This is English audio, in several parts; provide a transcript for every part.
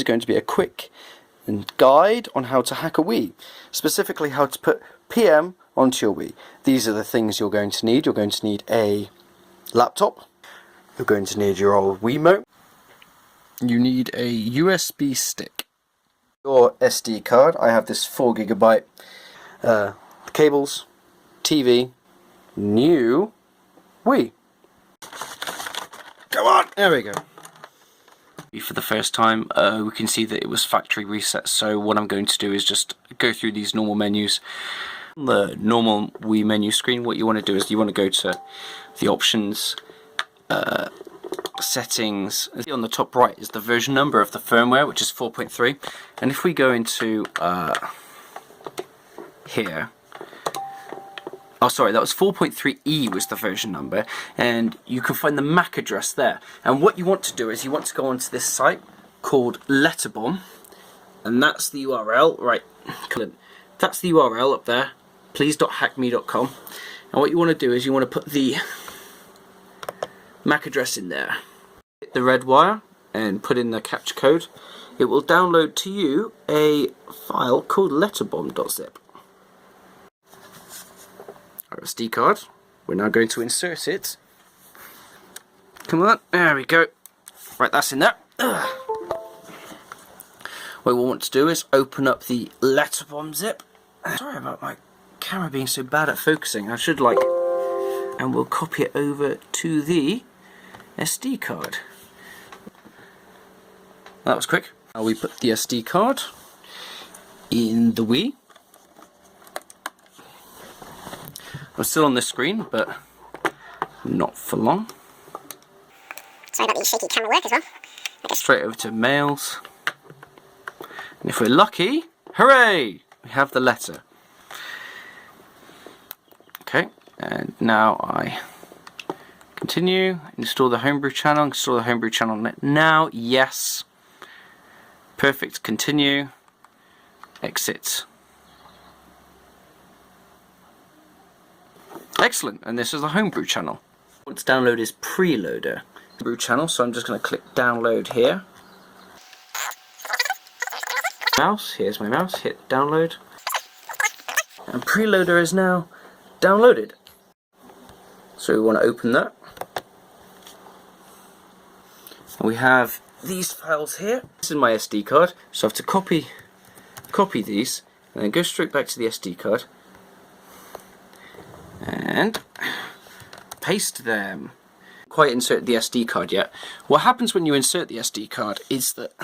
is going to be a quick guide on how to hack a Wii, specifically how to put PM onto your Wii. These are the things you're going to need. You're going to need a laptop, you're going to need your old Wiimote, you need a USB stick, your SD card. I have this 4GB, cables, TV, new Wii. Come on! There we go. For the first time, we can see that it was factory reset, so what I'm going to do is just go through these normal menus. On the normal Wii menu screen, what you want to do is you want to go to the options, settings. On the top right is the version number of the firmware, which is 4.3, and if we go into here, oh sorry, that was 4.3E was the version number, and you can find the MAC address there. And what you want to do is you want to go onto this site called Letterbomb, and that's the URL, right, that's the URL up there, please.hackme.com. And what you want to do is you want to put the MAC address in there, hit the red wire and put in the captcha code. It will download to you a file called letterbomb.zip. Our SD card, we're now going to insert it. Come on, there we go. Right, that's in there. What we want to do is open up the Letterbomb zip. Sorry about my camera being so bad at focusing. I should and we'll copy it over to the SD card. That was quick. Now we put the SD card in the Wii. I'm still on this screen, but not for long. Sorry about the shaky camera work as well. Straight over to mails. And if we're lucky, hooray! We have the letter. Okay, and now I continue, install the homebrew channel, install the homebrew channel now, yes. Perfect, continue, exit. Excellent, and this is the homebrew channel. What to download is Preloader. Homebrew channel, so I'm just going to click download here. Mouse, here's my mouse, hit download. And Preloader is now downloaded. So we want to open that. And we have these files here. This is my SD card, so I have to copy these and then go straight back to the SD card and paste them. Quite insert the SD card yet. What happens when you insert the SD card is that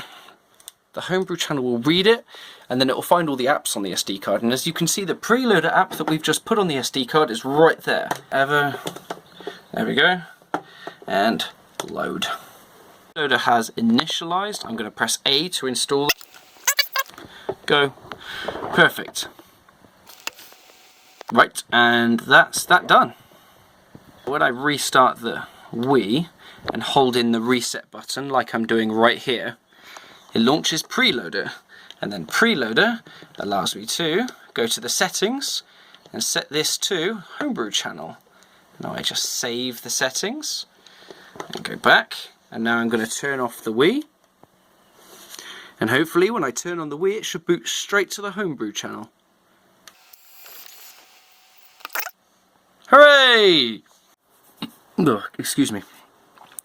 the homebrew channel will read it, and then it will find all the apps on the SD card. And as you can see, the Preloader app that we've just put on the SD card is right there. There we go, and load. Preloader has initialized. I'm going to press A to install. Go. Perfect. Right, and that's that done. When I restart the Wii and hold in the reset button like I'm doing right here, it launches Preloader, and then Preloader allows me to go to the settings and set this to homebrew channel. Now I just save the settings and go back, and now I'm going to turn off the Wii, and hopefully when I turn on the Wii it should boot straight to the homebrew channel. Hooray! Ugh, excuse me.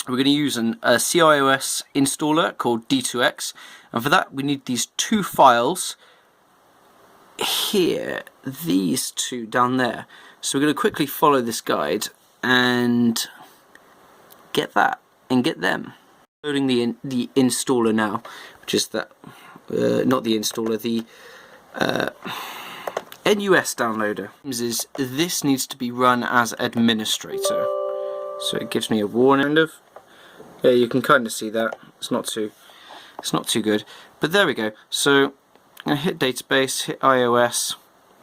We're going to use a CIOS installer called D2X, and for that we need these two files here, these two down there. So we're going to quickly follow this guide and get that and get them. Loading the installer now, which is that not the installer, the NUS downloader. This needs to be run as administrator, so it gives me a warning. Yeah, you can kind of see that. It's not too good, but there we go. So I'm gonna hit database, hit iOS.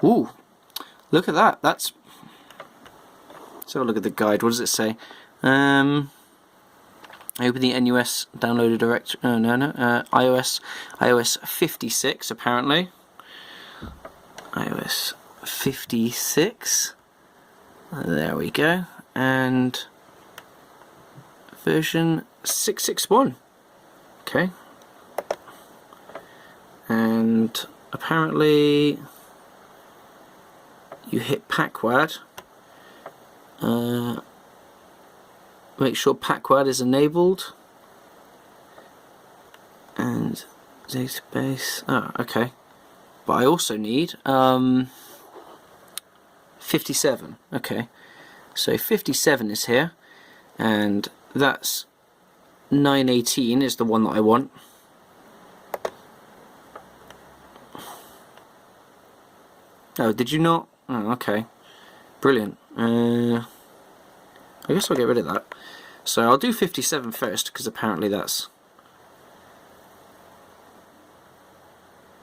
Ooh, look at that. Let's have a look at the guide. What does it say? Open the NUS downloader directory. iOS 56 apparently. iOS 56. There we go. And version 661. Okay. and apparently you hit PackWad. Make sure PackWad is enabled, and database. Oh, okay. But I also need 57. Okay, so 57 is here, and that's 918 is the one that I want. Oh, did you not? Oh, okay. Brilliant. I guess I'll get rid of that. So I'll do 57 first, because apparently that's...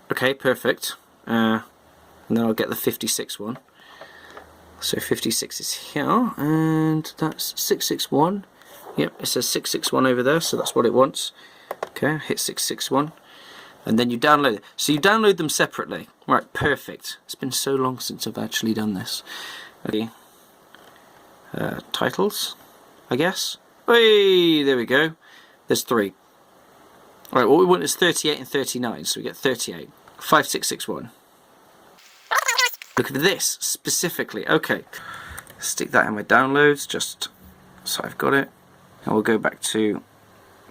Okay, perfect. And then I'll get the 56 one. So 56 is here, and that's 661. Yep, it says 661 over there, so that's what it wants. Okay, hit 661. And then you download it. So you download them separately. Right, perfect. It's been so long since I've actually done this. Okay. Titles, I guess. Hey, there we go. There's 3. Alright, what we want is 38 and 39, so we get 38. 5661. Look at this, specifically. Okay. Stick that in my downloads, just so I've got it. And we'll go back to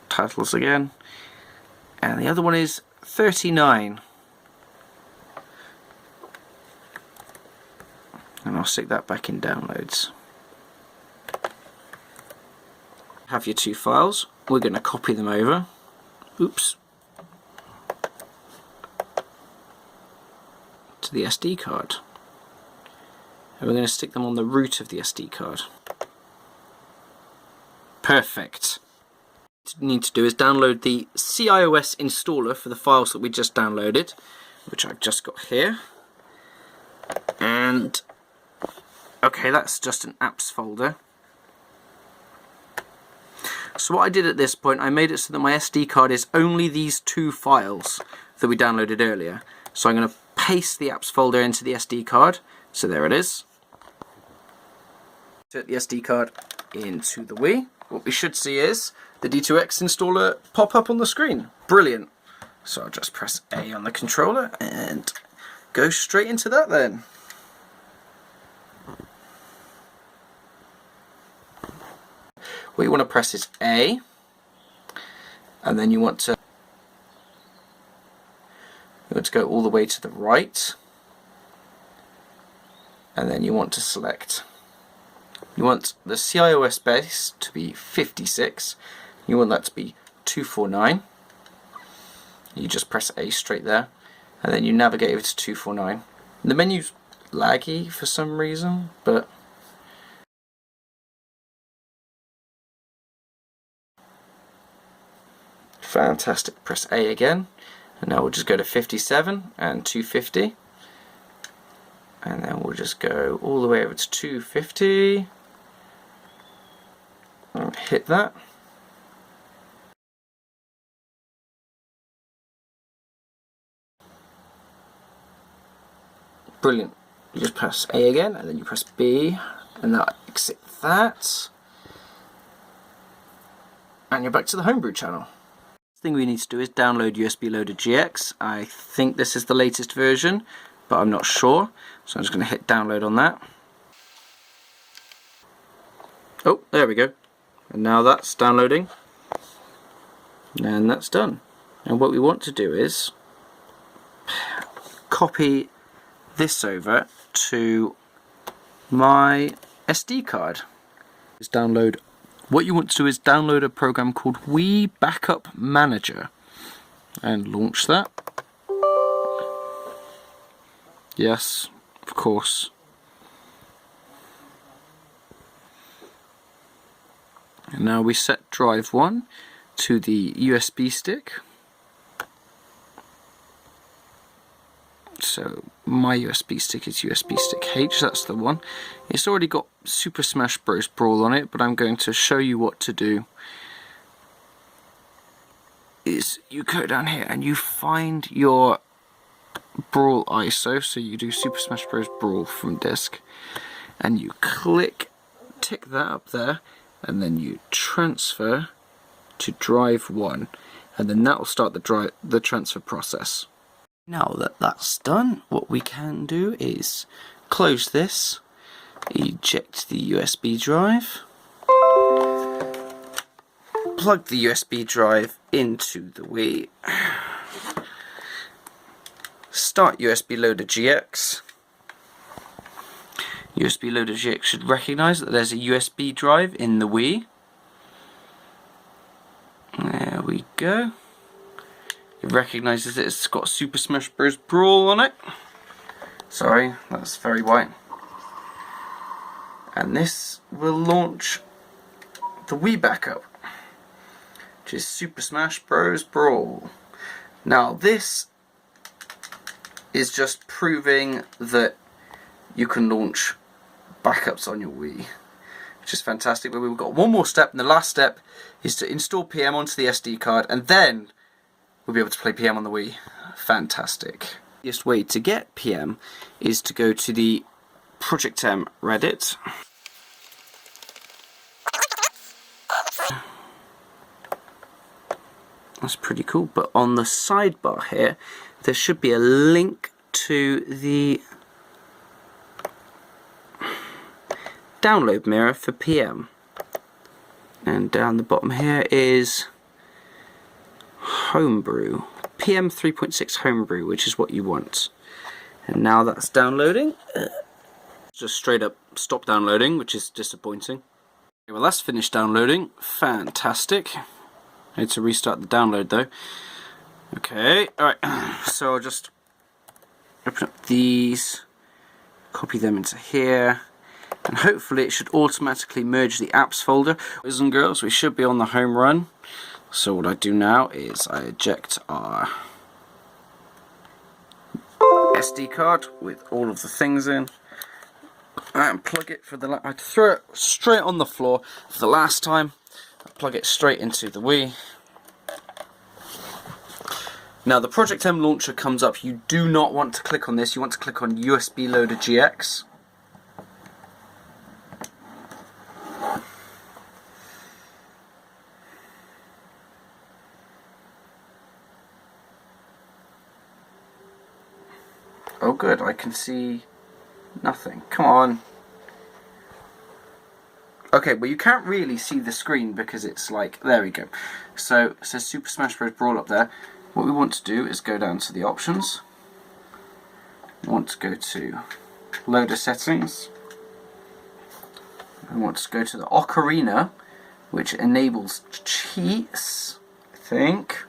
titles again. And the other one is 39. And I'll stick that back in downloads. Have your 2 files. We're going to copy them over. Oops. To the SD card. And we're going to stick them on the root of the SD card. Perfect. What you need to do is download the CIOS installer for the files that we just downloaded, which I've just got here. And okay, that's just an apps folder. So what I did at this point, I made it so that my SD card is only these 2 files that we downloaded earlier. So I'm going to paste the apps folder into the SD card. So there it is. Insert the SD card into the Wii. What we should see is the D2X installer pop up on the screen. Brilliant. So I'll just press A on the controller and go straight into that then. What you want to press is A, and then you want to go all the way to the right, and then you want to select. You want the CIOS base to be 56. You want that to be 249. You just press A straight there, and then you navigate over to 249. The menu's laggy for some reason, but fantastic. Press A again, and now we'll just go to 57 and 250, and then we'll just go all the way over to 250 and hit that. Brilliant. You just press A again, and then you press B, and that'll exit that, and you're back to the Homebrew channel. Thing we need to do is download USB Loader GX. I think this is the latest version, but I'm not sure, so I'm just going to hit download on that. Oh, there we go. And now that's downloading, and that's done. And what we want to do is copy this over to my SD card. Just download. What you want to do is download a program called Wii Backup Manager and launch that. Yes, of course. And now we set drive 1 to the USB stick. So my USB stick is USB stick H, that's the one. It's already got Super Smash Bros. Brawl on it, but I'm going to show you what to do. Is you go down here and you find your Brawl ISO, so you do Super Smash Bros. Brawl from disk, and you tick that up there, and then you transfer to drive 1, and then that will start the transfer process. Now that that's done, what we can do is close this, eject the USB drive, plug the USB drive into the Wii, start USB Loader GX. USB Loader GX should recognise that there's a USB drive in the Wii. There we go. It recognises that it's got Super Smash Bros. Brawl on it. Sorry, that's very white. And this will launch the Wii backup, which is Super Smash Bros. Brawl. Now this is just proving that you can launch backups on your Wii, which is fantastic. But we've got one more step, and the last step is to install PM onto the SD card, and then we'll be able to play PM on the Wii. Fantastic. The easiest way to get PM is to go to the Project M Reddit. That's pretty cool, but on the sidebar here there should be a link to the download mirror for PM, and down the bottom here is Homebrew, PM 3.6 Homebrew, which is what you want. And now that's downloading. Just straight up stopped downloading, which is disappointing. Okay, well, that's finished downloading. Fantastic. I need to restart the download though. Okay, alright, so I'll just open up these, copy them into here, and hopefully it should automatically merge the apps folder. Boys and girls, we should be on the home run. So what I do now is I eject our SD card with all of the things in, and plug it for the I throw it straight on the floor for the last time. I plug it straight into the Wii. Now the Project M launcher comes up. You do not want to click on this. You want to click on USB Loader GX. Oh good, I can see nothing. Come on. Okay, well you can't really see the screen because it's like, there we go. So it says Super Smash Bros. Brawl up there. What we want to do is go down to the options. We want to go to Loader Settings. We want to go to the Ocarina, which enables cheats, I think.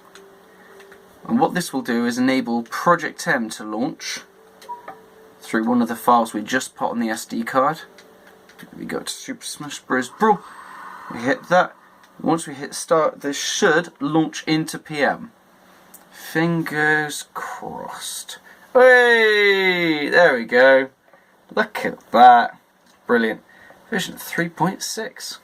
And what this will do is enable Project M to launch through one of the files we just put on the SD card. We go to Super Smash Bros. Brawl. We hit that. Once we hit start, this should launch into PM. Fingers crossed. Hey, there we go. Look at that. Brilliant. Version 3.6.